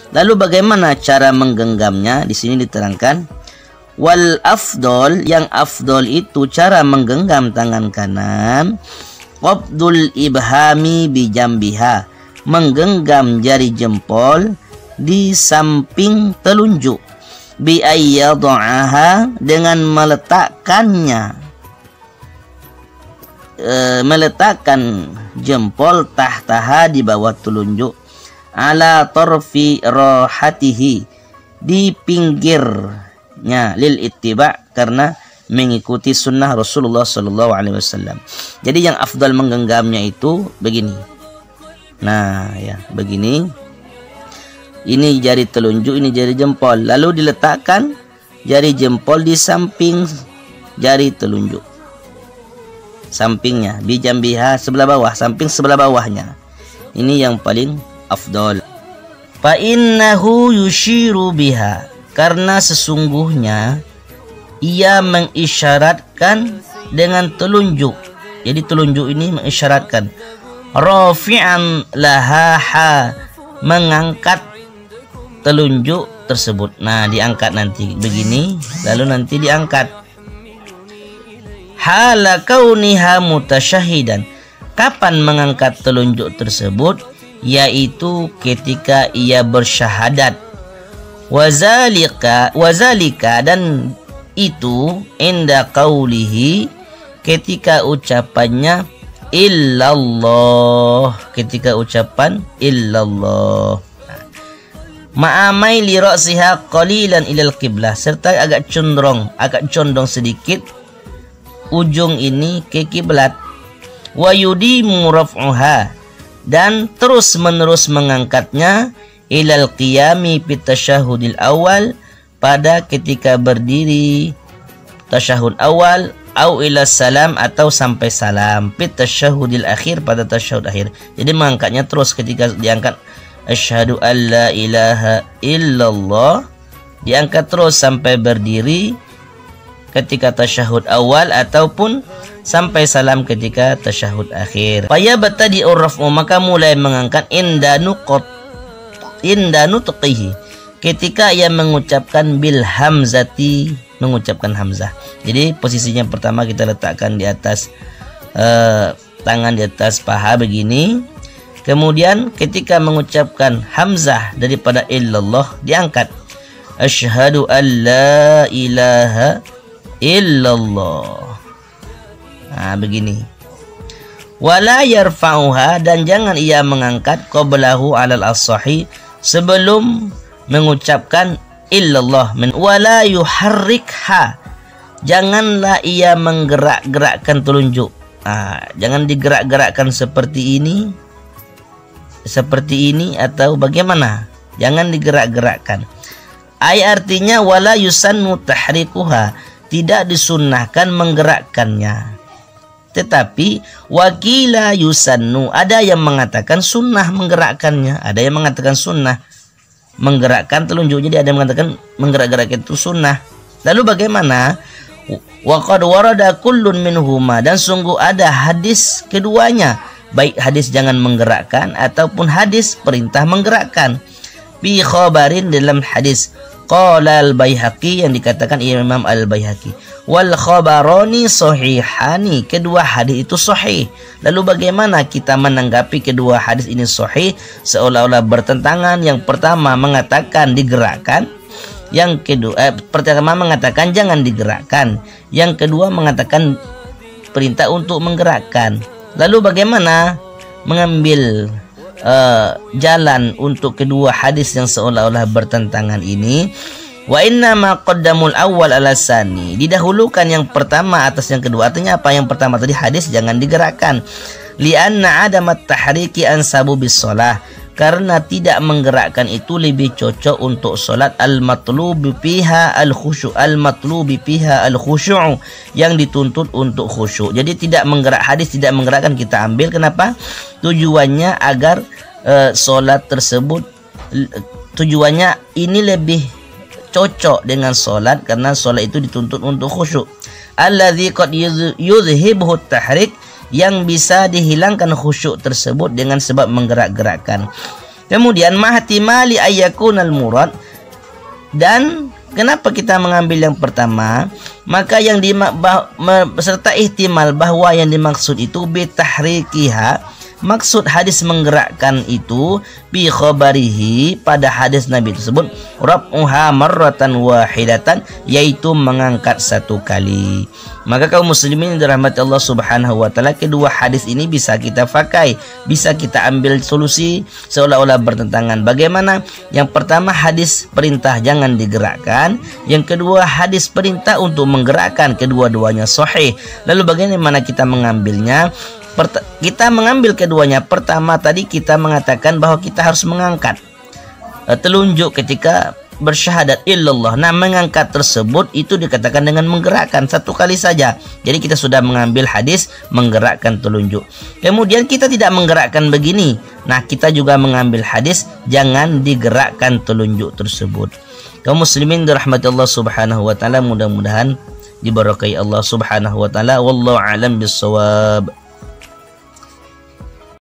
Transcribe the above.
Lalu bagaimana cara menggenggamnya? Di sini diterangkan, wal afdol, yang afdol itu cara menggenggam tangan kanan, qabdul ibhami bijambiha, menggenggam jari jempol di samping telunjuk, bi ayyadhaha, dengan meletakkan jempol tahtaha, di bawah telunjuk, ala torfi rohatihi, di pinggirnya, lil ittiba, karena mengikuti sunnah Rasulullah Sallallahu Alaihi Wasallam. Jadi yang afdal menggenggamnya itu begini. Nah ya, begini. Ini jari telunjuk, ini jari jempol. Lalu diletakkan jari jempol di samping jari telunjuk, sampingnya, bijambiha, sebelah bawah, samping sebelah bawahnya. Ini yang paling afdol. Fa innahu yushiru biha, karena sesungguhnya ia mengisyaratkan dengan telunjuk. Jadi telunjuk ini mengisyaratkan, rafi'an laha, mengangkat telunjuk tersebut. Nah, diangkat nanti begini, lalu nanti diangkat. Hala kauniha mutasyahidan, kapan mengangkat telunjuk tersebut? Yaitu ketika ia bersyahadat. Wazalika, dan itu inda qaulihi, ketika ucapannya illallah, ketika ucapan illallah. Ma'amai li ra'siha qalilan ilal qiblah, serta agak condong sedikit ujung ini ke kiblat. Wa yudimu raf'uha, dan terus menerus mengangkatnya, ilal qiyami fit tasyahudil awal, pada ketika berdiri tasyahud awal, au ila salam, atau sampai salam, fit tasyahudil akhir, pada tasyahud akhir. Jadi mengangkatnya terus ketika diangkat asyhadu an la ilaha illallah, diangkat terus sampai berdiri ketika tasyahud awal, ataupun sampai salam ketika tasyahud akhir. Faya batadi urraf'u, maka mulai mengangkat inda nutqihi, ketika ia mengucapkan bil hamzati, mengucapkan hamzah. Jadi posisinya pertama kita letakkan di atas tangan di atas paha begini. Kemudian ketika mengucapkan hamzah daripada illallah, diangkat asyhadu an la ilaha illallah. Nah, begini. Wala yarfa'uha, dan jangan ia mengangkat qablahu alal as-sahih, sebelum mengucapkan illallah. Wala yuharrikha, janganlah ia menggerak-gerakkan telunjuk. Jangan digerak-gerakkan seperti ini atau bagaimana, jangan digerak-gerakkan. Artinya wala yusannu tahrikuha, tidak disunnahkan menggerakkannya. Tetapi wakila yusannu, ada yang mengatakan sunnah menggerakkannya, ada yang mengatakan sunnah menggerakkan telunjuk. Jadi ada yang mengatakan menggerak-gerakkan itu sunnah. Lalu bagaimana? Wa qad warada kullun minhuma, dan sungguh ada hadis keduanya, baik hadis jangan menggerakkan ataupun hadis perintah menggerakkan. Bi khabarin, dalam hadis qala al-Baihaqi, yang dikatakan Imam al-Baihaqi, wal khabarani sahihani, kedua hadis itu sahih. Lalu bagaimana kita menanggapi kedua hadis ini sahih? Seolah-olah bertentangan. Yang pertama mengatakan digerakkan, yang kedua pertama mengatakan jangan digerakkan, yang kedua mengatakan perintah untuk menggerakkan. Lalu bagaimana mengambil jalan untuk kedua hadis yang seolah-olah bertentangan ini? Wa inna ma qaddamul awwal ala tsani, didahulukan yang pertama atas yang kedua. Artinya apa? Yang pertama tadi hadis jangan digerakkan. Lianna adamat tahriki ansabu bis shalah, karena tidak menggerakkan itu lebih cocok untuk solat. Al-matlubi piha al-khusyu', al-matlubi piha al-khusyu', yang dituntut untuk khusyuk. Jadi tidak menggerak, hadis tidak menggerakkan kita ambil. Kenapa? Tujuannya agar solat tersebut, tujuannya ini lebih cocok dengan solat, karena solat itu dituntut untuk khusyuk. Alladzi qad yuzhibuhu tahrik, yang bisa dihilangkan khusyuk tersebut dengan sebab menggerak-gerakkan. Kemudian mahtimali ayyakunal murad, dan kenapa kita mengambil yang pertama? Maka yang beserta ihtimal bahwa yang dimaksud itu bitahrikiha, maksud hadis menggerakkan itu bi khabarihi, pada hadis Nabi tersebut, rab'uha marratan wahidatan, yaitu mengangkat satu kali. Maka kaum muslimin dirahmati Allah Subhanahu wa taala, kedua hadis ini bisa kita pakai, bisa kita ambil solusi seolah-olah bertentangan. Bagaimana? Yang pertama hadis perintah jangan digerakkan, yang kedua hadis perintah untuk menggerakkan, kedua-duanya sahih. Lalu bagaimana kita mengambilnya? Kita mengambil keduanya. Pertama tadi kita mengatakan bahwa kita harus mengangkat telunjuk ketika bersyahadat illallah. Nah, mengangkat tersebut itu dikatakan dengan menggerakkan satu kali saja. Jadi kita sudah mengambil hadis menggerakkan telunjuk. Kemudian kita tidak menggerakkan begini. Nah, kita juga mengambil hadis jangan digerakkan telunjuk tersebut. Kaum muslimin dirahmati Allah Subhanahu wa taala, mudah-mudahan diberkahi Allah Subhanahu wa taala. Wallahu a'lam bissawab.